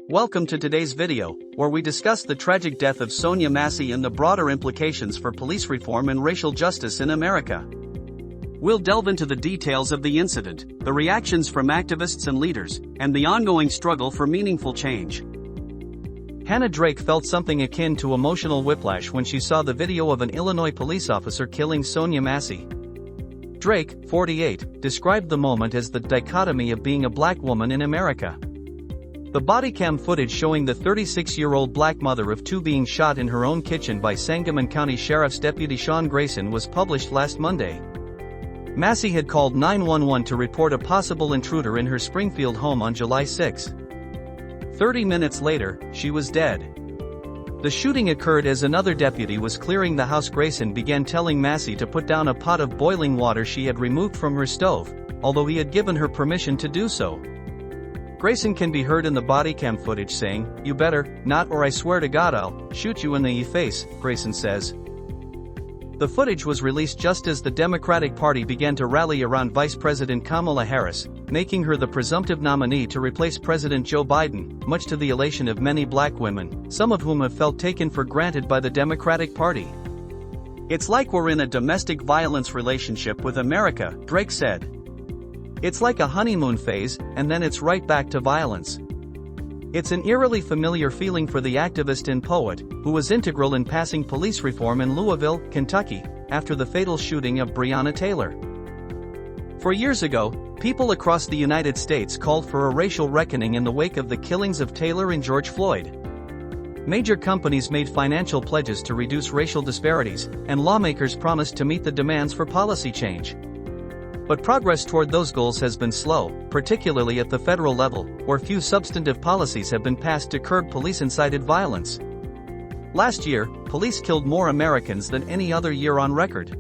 Welcome to today's video, where we discuss the tragic death of Sonya Massey and the broader implications for police reform and racial justice in America. We'll delve into the details of the incident, the reactions from activists and leaders, and the ongoing struggle for meaningful change. Hannah Drake felt something akin to emotional whiplash when she saw the video of an Illinois police officer killing Sonya Massey. Drake, 48, described the moment as the dichotomy of being a black woman in America. The bodycam footage showing the 36-year-old black mother of two being shot in her own kitchen by Sangamon County Sheriff's Deputy Sean Grayson was published last Monday. Massey had called 911 to report a possible intruder in her Springfield home on July 6. 30 minutes later, she was dead. The shooting occurred as another deputy was clearing the house. Grayson began telling Massey to put down a pot of boiling water she had removed from her stove, although he had given her permission to do so. Grayson can be heard in the bodycam footage saying, "You better not, or I swear to God I'll shoot you in the face," Grayson says. The footage was released just as the Democratic Party began to rally around Vice President Kamala Harris, making her the presumptive nominee to replace President Joe Biden, much to the elation of many black women, some of whom have felt taken for granted by the Democratic Party. "It's like we're in a domestic violence relationship with America," Drake said. "It's like a honeymoon phase, and then it's right back to violence." It's an eerily familiar feeling for the activist and poet, who was integral in passing police reform in Louisville, Kentucky, after the fatal shooting of Breonna Taylor. "For years ago, people across the United States called for a racial reckoning in the wake of the killings of Taylor and George Floyd. Major companies made financial pledges to reduce racial disparities, and lawmakers promised to meet the demands for policy change. But progress toward those goals has been slow, particularly at the federal level, where few substantive policies have been passed to curb police-incited violence. Last year, police killed more Americans than any other year on record.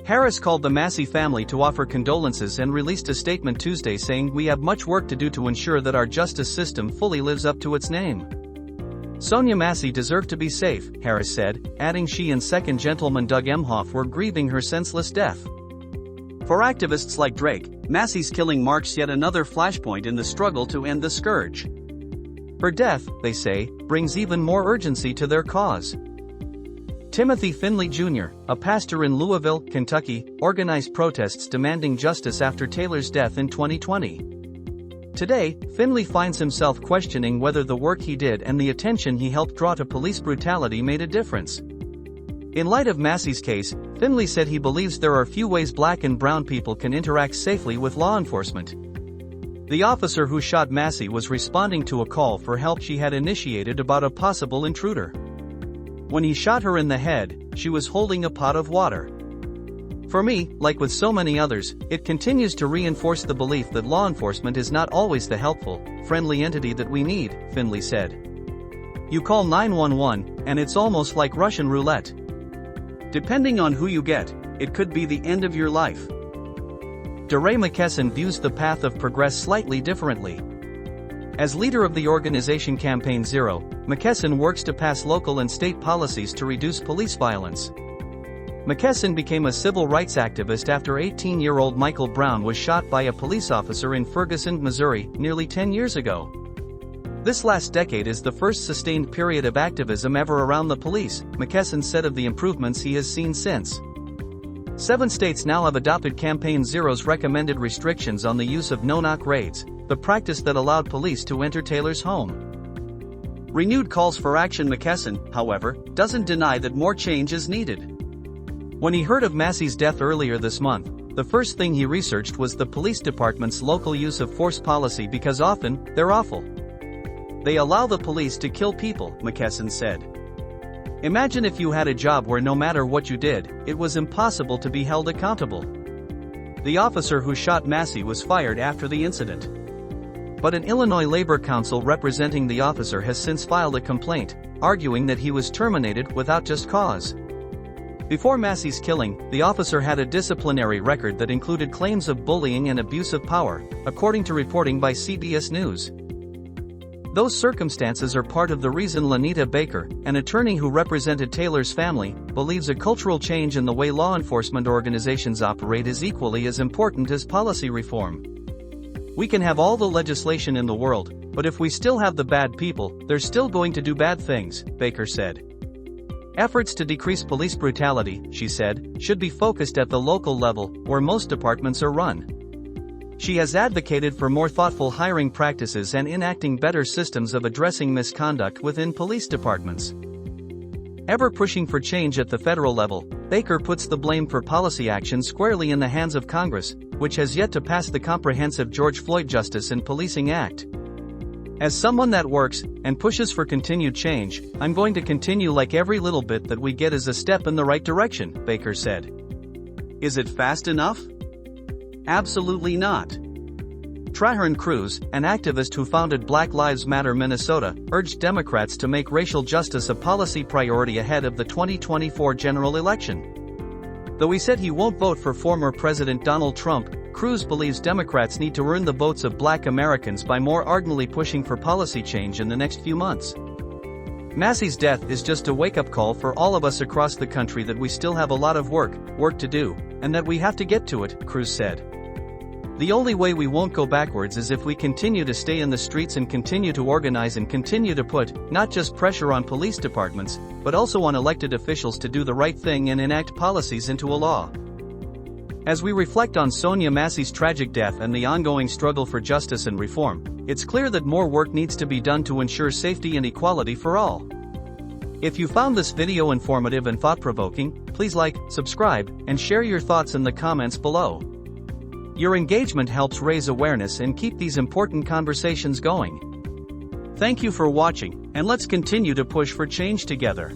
Harris called the Massey family to offer condolences and released a statement Tuesday saying, "We have much work to do to ensure that our justice system fully lives up to its name." Sonya Massey deserved to be safe, Harris said, adding she and second gentleman Doug Emhoff were grieving her senseless death. For activists like Drake, Massey's killing marks yet another flashpoint in the struggle to end the scourge. Her death, they say, brings even more urgency to their cause. Timothy Finley Jr., a pastor in Louisville, Kentucky, organized protests demanding justice after Taylor's death in 2020. Today, Finley finds himself questioning whether the work he did and the attention he helped draw to police brutality made a difference. In light of Massey's case, Finley said he believes there are few ways black and brown people can interact safely with law enforcement. The officer who shot Massey was responding to a call for help she had initiated about a possible intruder. When he shot her in the head, she was holding a pot of water. "For me, like with so many others, it continues to reinforce the belief that law enforcement is not always the helpful, friendly entity that we need," Finley said. "You call 911, and it's almost like Russian roulette. Depending on who you get, it could be the end of your life." DeRay McKesson views the path of progress slightly differently. As leader of the organization Campaign Zero, McKesson works to pass local and state policies to reduce police violence. McKesson became a civil rights activist after 18-year-old Michael Brown was shot by a police officer in Ferguson, Missouri, nearly 10 years ago. This last decade is the first sustained period of activism ever around the police, McKesson said of the improvements he has seen since. 7 states now have adopted Campaign Zero's recommended restrictions on the use of no-knock raids, the practice that allowed police to enter Taylor's home. Renewed calls for action. McKesson, however, doesn't deny that more change is needed. When he heard of Massey's death earlier this month, the first thing he researched was the police department's local use of force policy because often, they're awful. "They allow the police to kill people," McKesson said. "Imagine if you had a job where no matter what you did, it was impossible to be held accountable." The officer who shot Massey was fired after the incident. But an Illinois Labor Council representing the officer has since filed a complaint, arguing that he was terminated without just cause. Before Massey's killing, the officer had a disciplinary record that included claims of bullying and abuse of power, according to reporting by CBS News. Those circumstances are part of the reason Lanita Baker, an attorney who represented Taylor's family, believes a cultural change in the way law enforcement organizations operate is equally as important as policy reform. We can have all the legislation in the world, But if we still have the bad people, they're still going to do bad things, Baker said. Efforts to decrease police brutality, she said, should be focused at the local level, where most departments are run. She has advocated for more thoughtful hiring practices and enacting better systems of addressing misconduct within police departments. Ever pushing for change at the federal level, Baker puts the blame for policy action squarely in the hands of Congress, which has yet to pass the comprehensive George Floyd Justice in Policing Act. As someone that works and pushes for continued change, I'm going to continue like every little bit that we get is a step in the right direction, Baker said. Is it fast enough? Absolutely not. Traherne Cruz, an activist who founded Black Lives Matter Minnesota, urged Democrats to make racial justice a policy priority ahead of the 2024 general election. Though he said he won't vote for former President Donald Trump, Cruz believes Democrats need to earn the votes of Black Americans by more ardently pushing for policy change in the next few months. Massey's death is just a wake-up call for all of us across the country that we still have a lot of work to do, and that we have to get to it, Cruz said. The only way we won't go backwards is if we continue to stay in the streets and continue to organize and continue to put, not just pressure on police departments, but also on elected officials to do the right thing and enact policies into a law. As we reflect on Sonya Massey's tragic death and the ongoing struggle for justice and reform, it's clear that more work needs to be done to ensure safety and equality for all. If you found this video informative and thought-provoking, please like, subscribe, and share your thoughts in the comments below. Your engagement helps raise awareness and keep these important conversations going. Thank you for watching, and let's continue to push for change together.